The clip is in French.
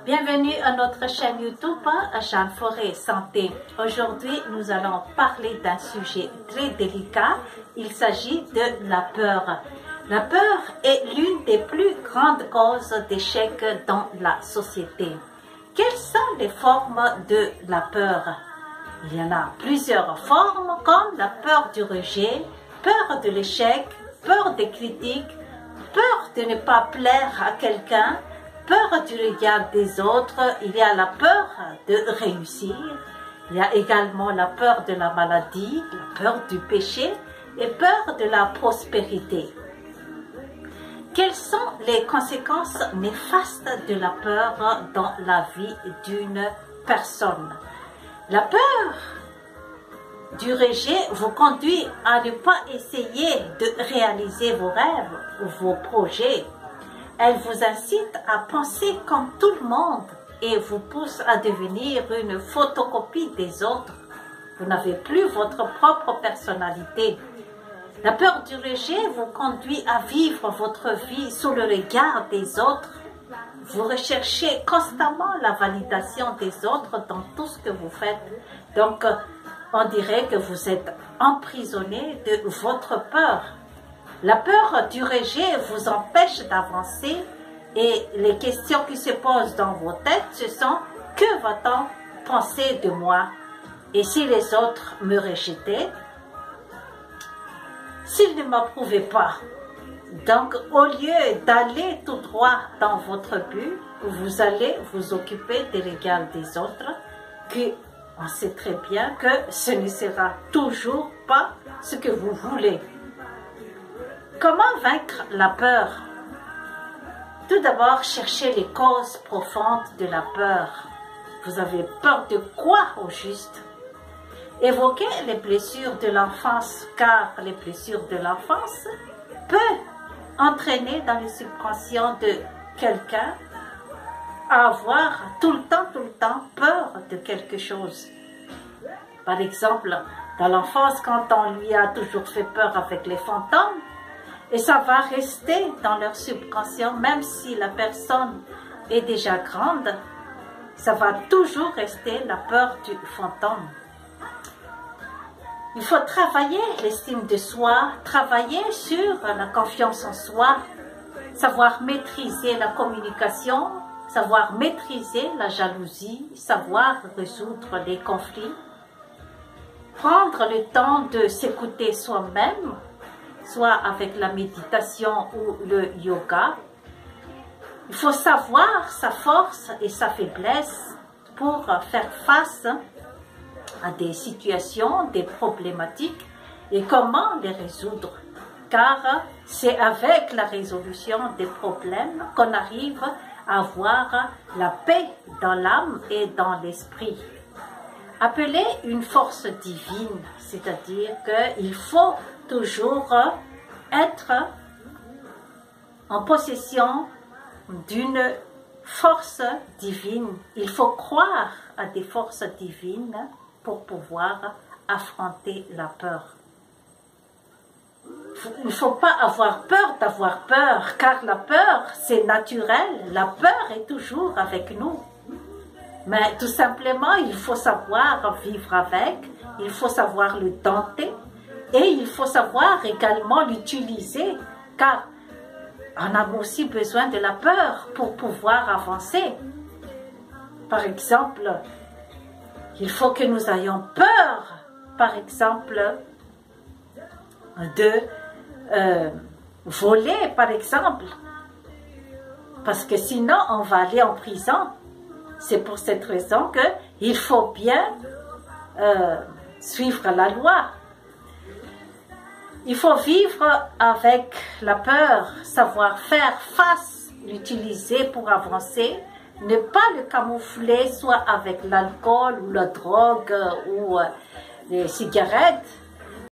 Bienvenue à notre chaîne YouTube Jeanne Forêt Santé. Aujourd'hui, nous allons parler d'un sujet très délicat. Il s'agit de la peur. La peur est l'une des plus grandes causes d'échec dans la société. Quelles sont les formes de la peur? Il y en a plusieurs formes comme la peur du rejet, peur de l'échec, peur des critiques, peur de ne pas plaire à quelqu'un, peur du regard des autres, il y a la peur de réussir, il y a également la peur de la maladie, la peur du péché et peur de la prospérité. Quelles sont les conséquences néfastes de la peur dans la vie d'une personne? La peur du rejet vous conduit à ne pas essayer de réaliser vos rêves ou vos projets. Elle vous incite à penser comme tout le monde et vous pousse à devenir une photocopie des autres. Vous n'avez plus votre propre personnalité. La peur du rejet vous conduit à vivre votre vie sous le regard des autres. Vous recherchez constamment la validation des autres dans tout ce que vous faites. Donc, on dirait que vous êtes emprisonné de votre peur. La peur du rejet vous empêche d'avancer et les questions qui se posent dans vos têtes, ce sont « Que va-t-on penser de moi ?» Et si les autres me rejetaient, s'ils ne m'approuvaient pas. Donc, au lieu d'aller tout droit dans votre but, vous allez vous occuper des regards des autres, que on sait très bien que ce ne sera toujours pas ce que vous voulez. Comment vaincre la peur? Tout d'abord, cherchez les causes profondes de la peur. Vous avez peur de quoi au juste? Évoquez les blessures de l'enfance, car les blessures de l'enfance peuvent entraîner dans le subconscient de quelqu'un à avoir tout le temps peur de quelque chose. Par exemple, dans l'enfance, quand on lui a toujours fait peur avec les fantômes, et ça va rester dans leur subconscient, même si la personne est déjà grande, ça va toujours rester la peur du fantôme. Il faut travailler l'estime de soi, travailler sur la confiance en soi, savoir maîtriser la communication, savoir maîtriser la jalousie, savoir résoudre les conflits, prendre le temps de s'écouter soi-même, soit avec la méditation ou le yoga. Il faut savoir sa force et sa faiblesse pour faire face à des situations, des problématiques et comment les résoudre. Car c'est avec la résolution des problèmes qu'on arrive à avoir la paix dans l'âme et dans l'esprit. Appelez une force divine, c'est-à-dire qu'il faut toujours être en possession d'une force divine. Il faut croire à des forces divines pour pouvoir affronter la peur. Il ne faut pas avoir peur d'avoir peur, car la peur, c'est naturel. La peur est toujours avec nous. Mais tout simplement, il faut savoir vivre avec, il faut savoir le dompter et il faut savoir également l'utiliser, car on a aussi besoin de la peur pour pouvoir avancer. Par exemple, il faut que nous ayons peur, par exemple, de voler, par exemple, parce que sinon on va aller en prison. C'est pour cette raison qu'il faut bien suivre la loi. Il faut vivre avec la peur, savoir faire face, l'utiliser pour avancer, ne pas le camoufler soit avec l'alcool ou la drogue ou les cigarettes,